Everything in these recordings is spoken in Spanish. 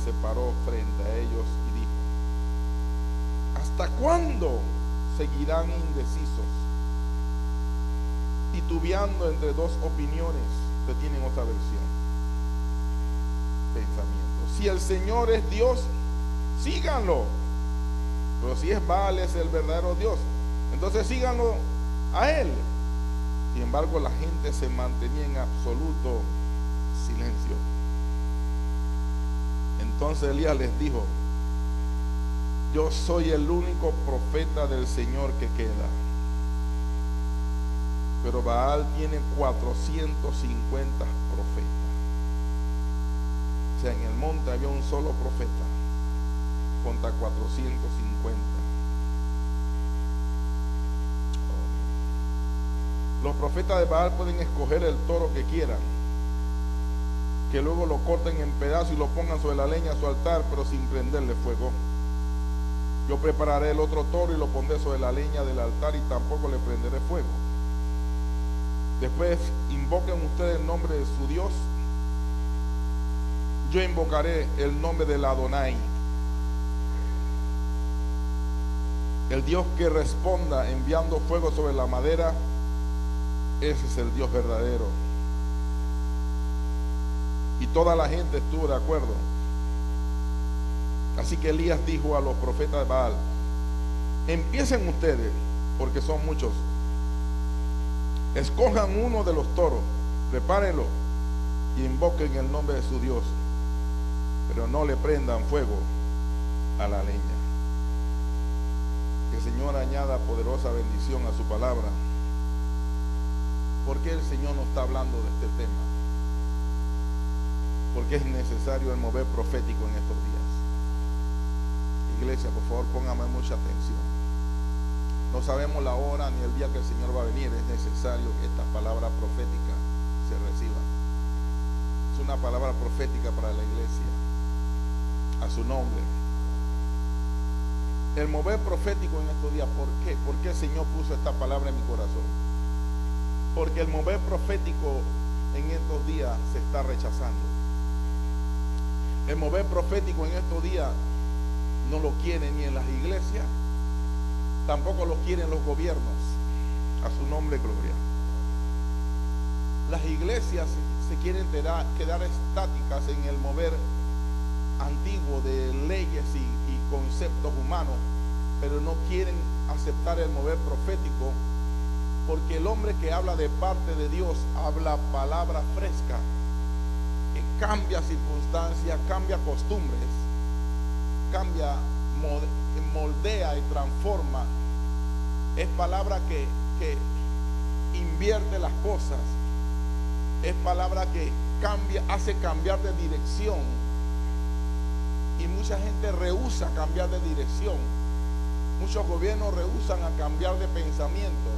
se paró frente a ellos y dijo: ¿hasta cuándo seguirán indecisos, titubeando entre dos opiniones? Usted tiene otra versión, pensamiento. Si el Señor es Dios, síganlo. Pero si es Baal, es el verdadero Dios, entonces síganlo a él. Sin embargo, la gente se mantenía en absoluto silencio. Entonces Elías les dijo: yo soy el único profeta del Señor que queda, pero Baal tiene 450 profetas. O sea, en el monte había un solo profeta contra 450. Los profetas de Baal pueden escoger el toro que quieran, que luego lo corten en pedazos y lo pongan sobre la leña a su altar, pero sin prenderle fuego. Yo prepararé el otro toro y lo pondré sobre la leña del altar y tampoco le prenderé fuego. Después invoquen ustedes el nombre de su Dios. Yo invocaré el nombre del Adonai. El Dios que responda enviando fuego sobre la madera, ese es el Dios verdadero. Y toda la gente estuvo de acuerdo. Así que Elías dijo a los profetas de Baal: empiecen ustedes, porque son muchos. Escojan uno de los toros, prepárenlo y invoquen el nombre de su Dios, pero no le prendan fuego a la leña. Que el Señor añada poderosa bendición a su palabra. ¿Por qué el Señor nos está hablando de este tema? Porque es necesario el mover profético en estos días. Iglesia, por favor, póngame mucha atención. No sabemos la hora ni el día que el Señor va a venir. Es necesario que esta palabra profética se reciba. Es una palabra profética para la iglesia. A su nombre. El mover profético en estos días. ¿Por qué? ¿Por qué el Señor puso esta palabra en mi corazón? Porque el mover profético en estos días se está rechazando. El mover profético en estos días no lo quieren ni en las iglesias, tampoco lo quieren los gobiernos. A su nombre, gloria. Las iglesias se quieren quedar estáticas en el mover antiguo de leyes y conceptos humanos, pero no quieren aceptar el mover profético, porque el hombre que habla de parte de Dios habla palabra fresca, que cambia circunstancias, cambia costumbres, cambia, moldea y transforma. Es palabra que invierte las cosas. Es palabra que cambia, hace cambiar de dirección. Y mucha gente rehúsa cambiar de dirección. Muchos gobiernos rehúsan a cambiar de pensamiento.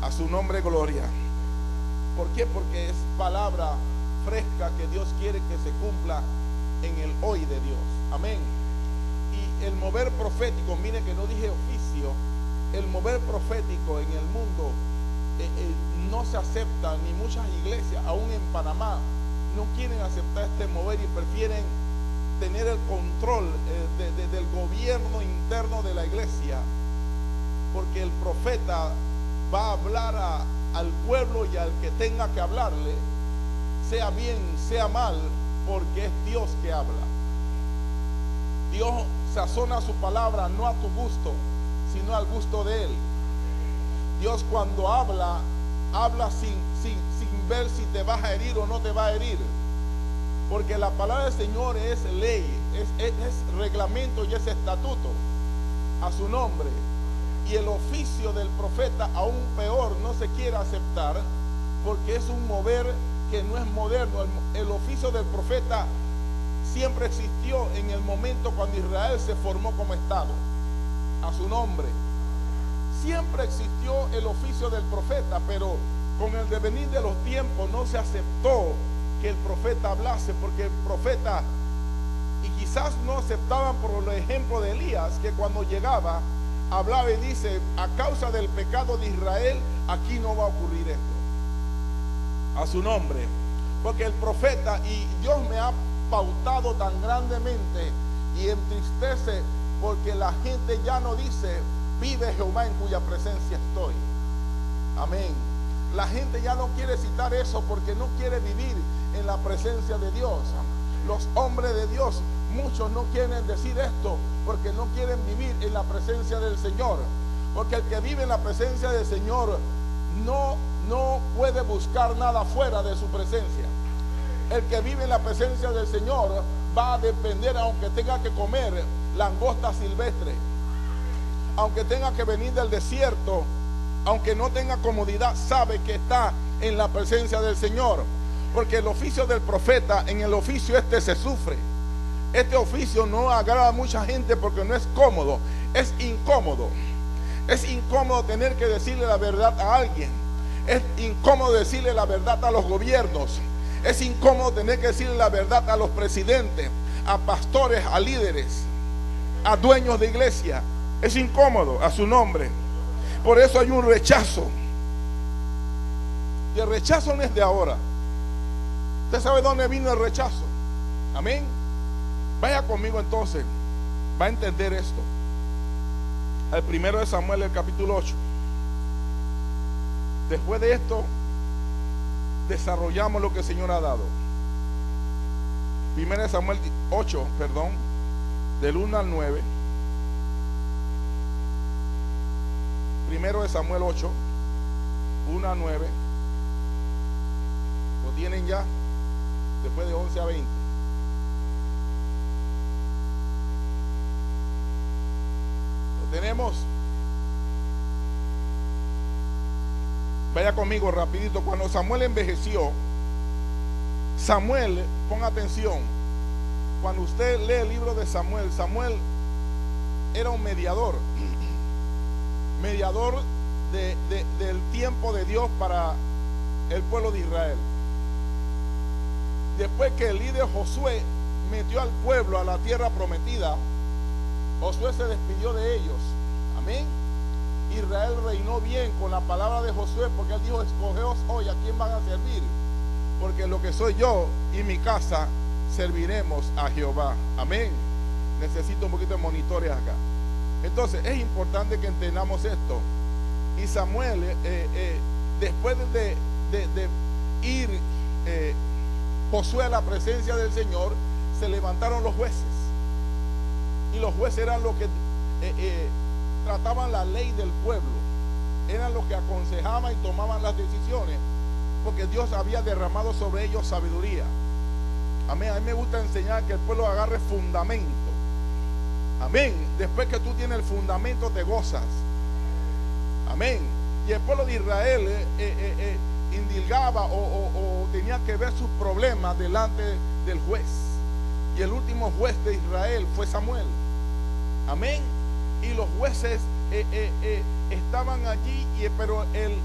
A su nombre, gloria. ¿Por qué? Porque es palabra fresca que Dios quiere que se cumpla en el hoy de Dios. Amén. Y el mover profético, mire que no dije oficio, el mover profético en el mundo no se acepta, ni muchas iglesias, aún en Panamá, no quieren aceptar este mover y prefieren tener el control del gobierno interno de la iglesia, porque el profeta va a hablar al pueblo y al que tenga que hablarle, sea bien, sea mal, porque es Dios que habla. Dios sazona su palabra no a tu gusto, sino al gusto de Él. Dios cuando habla sin ver si te vas a herir o no te va a herir, porque la palabra del Señor es ley, es reglamento y es estatuto. A su nombre. Y el oficio del profeta, aún peor, no se quiere aceptar, porque es un mover que no es moderno. El oficio del profeta siempre existió en el momento cuando Israel se formó como Estado. A su nombre. Siempre existió el oficio del profeta, pero con el devenir de los tiempos no se aceptó que el profeta hablase, porque el profeta, y quizás no aceptaban por el ejemplo de Elías, que cuando llegaba hablaba y dice: a causa del pecado de Israel aquí no va a ocurrir esto. A su nombre. Porque el profeta, y Dios me ha pautado tan grandemente y entristece porque la gente ya no dice: vive Jehová en cuya presencia estoy. Amén. La gente ya no quiere citar eso porque no quiere vivir en la presencia de Dios. Los hombres de Dios, muchos no quieren decir esto porque no quieren vivir en la presencia del Señor. Porque el que vive en la presencia del Señor no puede buscar nada fuera de su presencia. El que vive en la presencia del Señor va a depender, aunque tenga que comer langosta silvestre, aunque tenga que venir del desierto, aunque no tenga comodidad, sabe que está en la presencia del Señor. Porque el oficio del profeta, en el oficio se sufre. Este oficio no agrada a mucha gente porque no es cómodo, es incómodo. Es incómodo tener que decirle la verdad a alguien. Es incómodo decirle la verdad a los gobiernos. Es incómodo tener que decirle la verdad a los presidentes, a pastores, a líderes, a dueños de iglesia. Es incómodo a su nombre. Por eso hay un rechazo. Y el rechazo no es de ahora. ¿Usted sabe dónde vino el rechazo? Amén. Vaya conmigo entonces, va a entender esto. El 1 de Samuel, el capítulo 8. Después de esto, desarrollamos lo que el Señor ha dado. 1 de Samuel 8, del 1 al 9. 1 de Samuel 8, 1 a 9. ¿Lo tienen ya? Después de 11 a 20. ¿Lo tenemos? Vaya conmigo rapidito. Cuando Samuel envejeció, Samuel, ponga atención, cuando usted lee el libro de Samuel, Samuel era un mediador del tiempo de Dios para el pueblo de Israel. Después que el líder Josué metió al pueblo a la tierra prometida, Josué se despidió de ellos. Amén. Israel reinó bien con la palabra de Josué, porque él dijo: escogeos hoy a quién van a servir, porque lo que soy yo y mi casa serviremos a Jehová. Amén. Necesito un poquito de monitores acá. Entonces es importante que entendamos esto. Y Samuel, después de ir Josué a la presencia del Señor, se levantaron los jueces. Y los jueces eran los que trataban la ley del pueblo, eran los que aconsejaban y tomaban las decisiones, porque Dios había derramado sobre ellos sabiduría. Amén. A mí me gusta enseñar que el pueblo agarre fundamento. Amén. Después que tú tienes el fundamento, te gozas. Amén. Y el pueblo de Israel indilgaba o tenía que ver sus problemas delante del juez. Y el último juez de Israel fue Samuel. Amén. Y los jueces estaban allí, pero el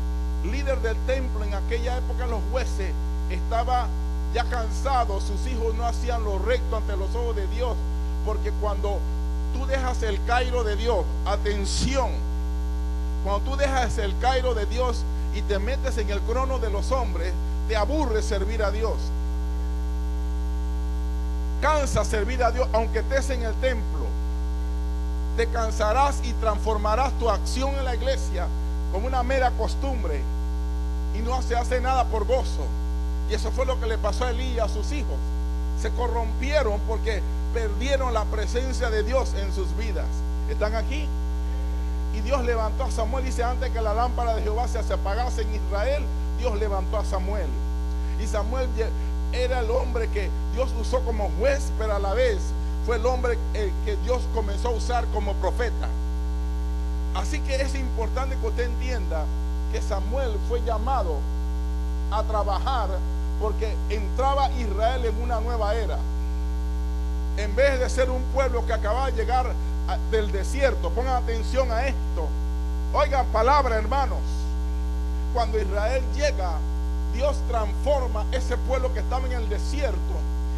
líder del templo en aquella época, los jueces, estaba ya cansado. Sus hijos no hacían lo recto ante los ojos de Dios, porque cuando tú dejas el Cairo de Dios, atención, cuando tú dejas el Cairo de Dios y te metes en el crono de los hombres, te aburre servir a Dios. Cansa servir a Dios, aunque estés en el templo. Te cansarás y transformarás tu acción en la iglesia como una mera costumbre, y no se hace nada por gozo. Y eso fue lo que le pasó a Elí y a sus hijos. Se corrompieron porque perdieron la presencia de Dios en sus vidas. ¿Están aquí? Y Dios levantó a Samuel. Dice: antes que la lámpara de Jehová se apagase en Israel, Dios levantó a Samuel. Y Samuel era el hombre que Dios usó como juez, pero a la vez fue el hombre que Dios comenzó a usar como profeta. Así que es importante que usted entienda que Samuel fue llamado a trabajar, porque entraba Israel en una nueva era. En vez de ser un pueblo que acababa de llegar del desierto, pongan atención a esto, oigan palabra, hermanos. Cuando Israel llega, Dios transforma ese pueblo que estaba en el desierto,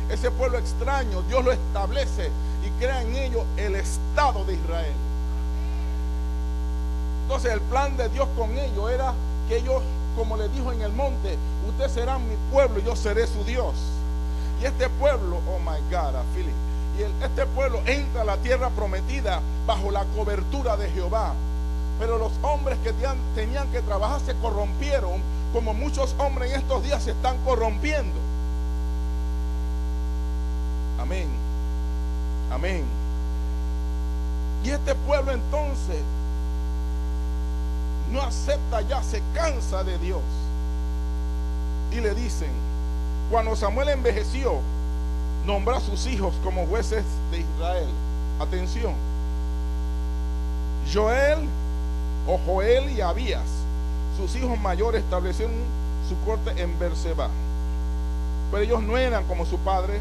ese pueblo extraño. Dios lo establece y crea en ellos el Estado de Israel. Entonces el plan de Dios con ellos era que ellos, como le dijo en el monte: ustedes serán mi pueblo y yo seré su Dios. Y Y este pueblo, oh my God, Philip, este pueblo entra a la tierra prometida bajo la cobertura de Jehová. Pero los hombres que tenían que trabajar se corrompieron, como muchos hombres en estos días se están corrompiendo. Amén. Amén. Y este pueblo entonces no acepta ya, se cansa de Dios. Y le dicen, cuando Samuel envejeció, nombró a sus hijos como jueces de Israel. Atención. Joel y Abías, sus hijos mayores, establecieron su corte en Berseba. Pero ellos no eran como su padre,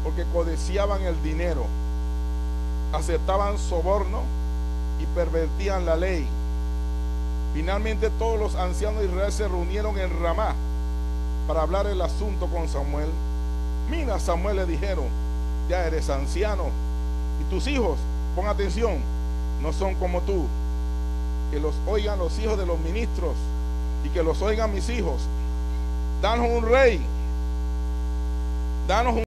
porque codiciaban el dinero, aceptaban soborno y pervertían la ley. Finalmente todos los ancianos de Israel se reunieron en Ramá para hablar el asunto con Samuel. Mira, Samuel, le dijeron, ya eres anciano y tus hijos, pon atención, no son como tú. Que los oigan los hijos de los ministros y que los oigan mis hijos. Danos un rey, danos un